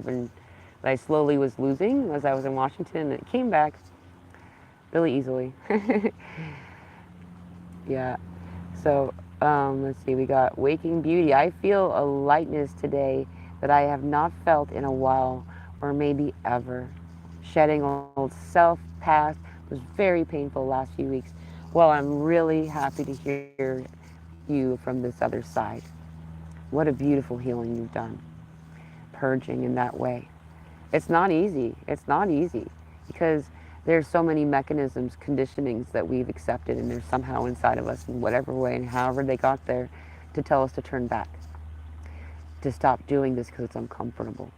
I slowly was losing as I was in Washington. And it came back really easily. Yeah. So let's see. We got Waking Beauty. I feel a lightness today that I have not felt in a while, or maybe ever. Shedding old self past was very painful the last few weeks. Well, I'm really happy to hear you from this other side. What a beautiful healing you've done, purging in that way. It's not easy. It's not easy because there's so many mechanisms, conditionings that we've accepted, and they're somehow inside of us in whatever way and however they got there to tell us to turn back, to stop doing this because it's uncomfortable.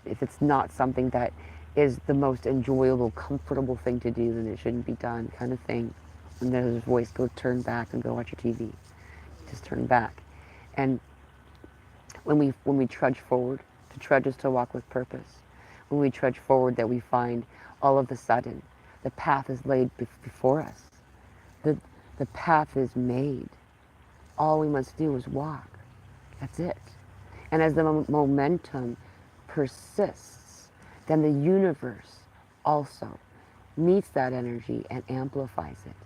If it's not something that is the most enjoyable, comfortable thing to do, then it shouldn't be done, kind of thing. And then his voice, go turn back and go watch your TV. Just turn back. And when we trudge forward, to trudge is to walk with purpose. When we trudge forward, that we find all of a sudden the path is laid before us. The path is made. All we must do is walk. That's it. And as the momentum persists, then the universe also meets that energy and amplifies it.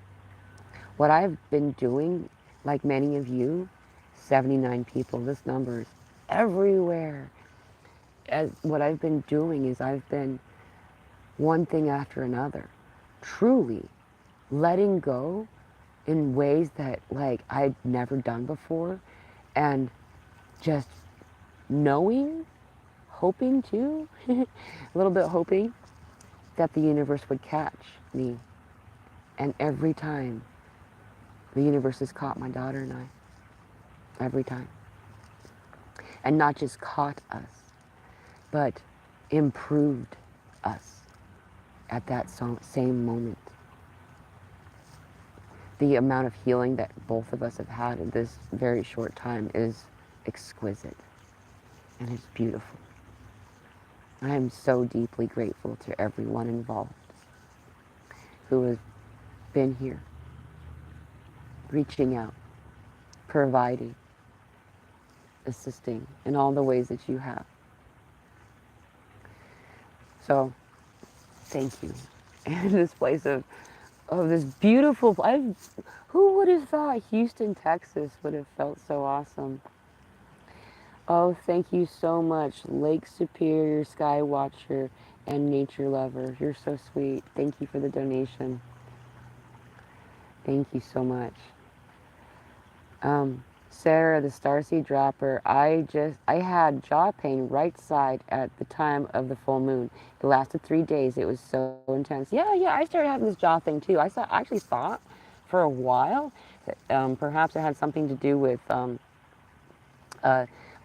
What I've been doing, like many of you, 79 people, this number is everywhere. What I've been doing is I've been one thing after another, truly letting go in ways that like I'd never done before, and just knowing, hoping too, a little bit hoping that the universe would catch me. And every time the universe has caught my daughter and I, every time. And not just caught us, but improved us at that same moment. The amount of healing that both of us have had in this very short time is exquisite, and it's beautiful. I am so deeply grateful to everyone involved who has been here, reaching out, providing, assisting in all the ways that you have. So, thank you. And this place of this beautiful, who would have thought Houston, Texas would have felt so awesome? Oh, thank you so much, Lake Superior, Sky Watcher, and Nature Lover. You're so sweet. Thank you for the donation. Thank you so much. Sarah, the Starseed Dropper, I had jaw pain right side at the time of the full moon. It lasted 3 days. It was so intense. Yeah, I started having this jaw thing too. I actually thought for a while that perhaps it had something to do with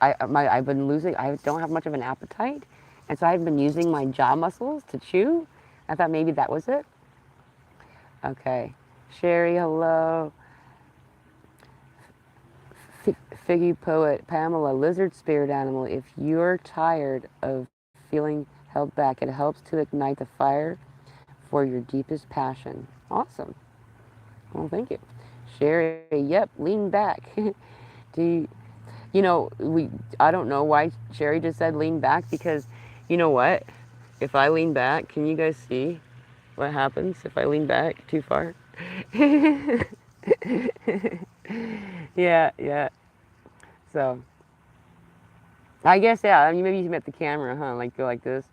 I've been losing. I don't have much of an appetite, and so I've been using my jaw muscles to chew. I thought maybe that was it. Okay, Sherry, hello. Figgy poet Pamela, lizard spirit animal. If you're tired of feeling held back, it helps to ignite the fire for your deepest passion. Awesome. Well, thank you, Sherry. Yep, lean back. Do you, you know we? I don't know why Sherry just said lean back because, you know what? If I lean back, can you guys see what happens if I lean back too far? Yeah, yeah. So I guess yeah. I mean, maybe you meant the camera, huh? Like go like this.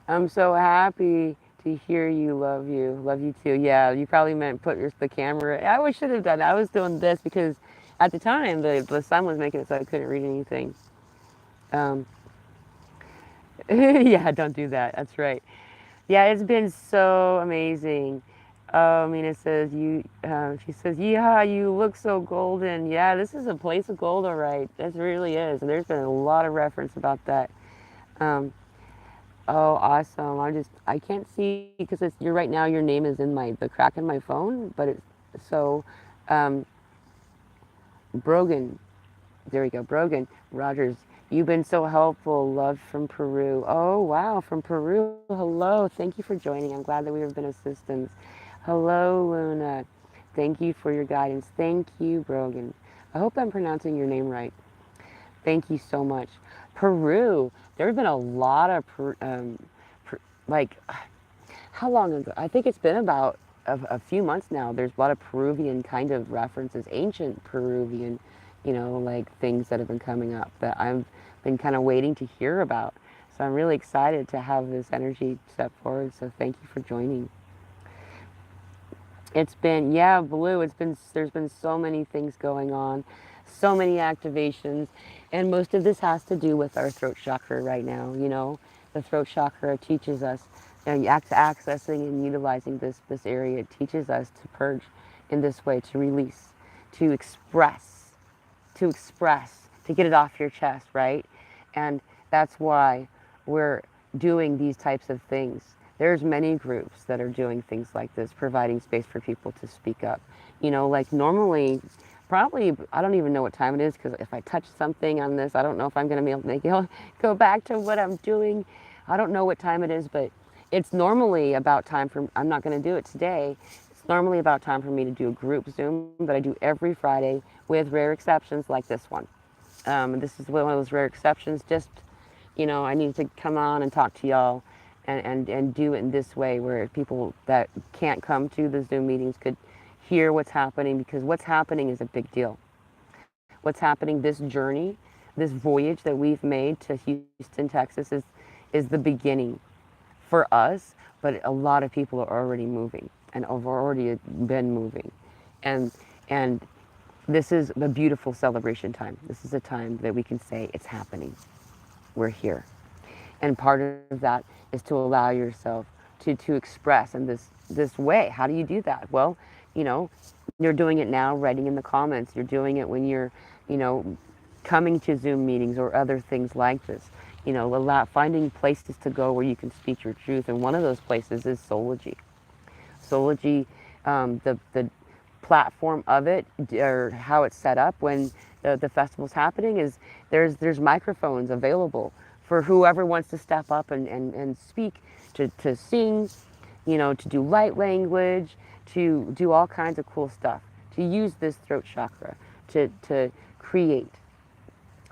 I'm so happy to hear you. Love you too. Yeah, you probably meant put the camera. Should have done that. I was doing this because at the time the sun was making it so I couldn't read anything. Um, yeah, don't do that. That's right. Yeah, it's been so amazing. I mean, it says you. She says, "Yeah, you look so golden." Yeah, this is a place of gold, all right. This really is. And there's been a lot of reference about that. Um, oh, awesome! I can't see because it's you're right now. Your name is in the crack in my phone, but it's so. Um, Brogan, there we go. Brogan Rogers, you've been so helpful. Love from Peru. Oh, wow, from Peru. Hello. Thank you for joining. I'm glad that we have been assistance. Hello, Luna. Thank you for your guidance. Thank you, Brogan. I hope I'm pronouncing your name right. Thank you so much. Peru. There have been a lot of, like, how long ago? I think it's been about a few months now. There's a lot of Peruvian kind of references, ancient Peruvian, like things that have been coming up that I've been kind of waiting to hear about. So I'm really excited to have this energy step forward. So thank you for joining. It's been, yeah, Blue. There's been so many things going on, so many activations, and most of this has to do with our throat chakra right now. The throat chakra teaches us, accessing and utilizing this area. It teaches us to purge in this way, to release, to express, to get it off your chest, right? And that's why we're doing these types of things. There's many groups that are doing things like this, providing space for people to speak up. Like normally, probably, I don't even know what time it is because if I touch something on this, I don't know if I'm going to be able to make it go back to what I'm doing. I don't know what time it is, but it's normally about time for, I'm not going to do it today. It's normally about time for me to do a group Zoom that I do every Friday with rare exceptions like this one. This is one of those rare exceptions. Just, I need to come on and talk to y'all and do it in this way where people that can't come to the Zoom meetings could hear what's happening because what's happening is a big deal. What's happening, this journey, this voyage that we've made to Houston, Texas is the beginning for us, but a lot of people are already moving and have already been moving. And and this is a beautiful celebration time. This is a time that we can say it's happening. We're here. And part of that is to allow yourself to express in this way. How do you do that? Well, you know, you're doing it now, writing in the comments. You're doing it when you're, you know, coming to Zoom meetings or other things like this. Finding places to go where you can speak your truth. And one of those places is Sology. Sology, the platform of it, or how it's set up when the festival's happening, is there's microphones available for whoever wants to step up and speak, to sing, to do light language, to do all kinds of cool stuff, to use this throat chakra to create.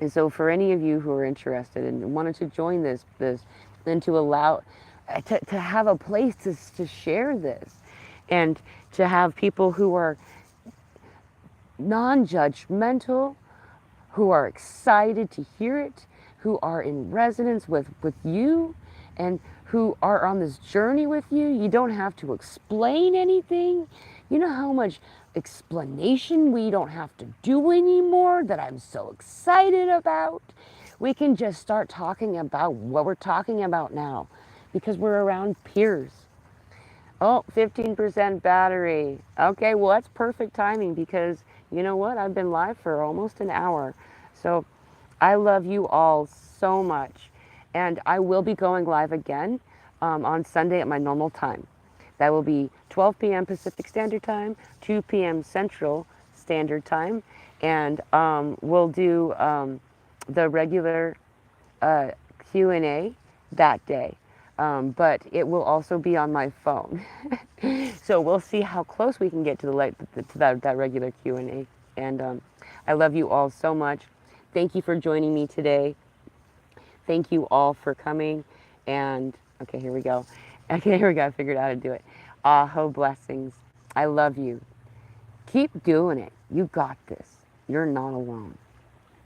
And so for any of you who are interested and wanted to join this, and to allow, to have a place to share this, and to have people who are non-judgmental, who are excited to hear it, who are in resonance with you, and who are on this journey with you. You don't have to explain anything. You know how much explanation we don't have to do anymore that I'm so excited about? We can just start talking about what we're talking about now because we're around peers. Oh, 15% battery. Okay, well, that's perfect timing because you know what? I've been live for almost an hour. So I love you all so much. And I will be going live again on Sunday at my normal time. That will be 12 p.m. Pacific Standard Time, 2 p.m. Central Standard Time. And we'll do the regular Q&A that day. But it will also be on my phone. So we'll see how close we can get to that regular Q&A. And I love you all so much. Thank you for joining me today. Thank you all for coming. And okay, here we go. Okay, here we go. I figured out how to do it. Aho blessings. I love you. Keep doing it. You got this. You're not alone.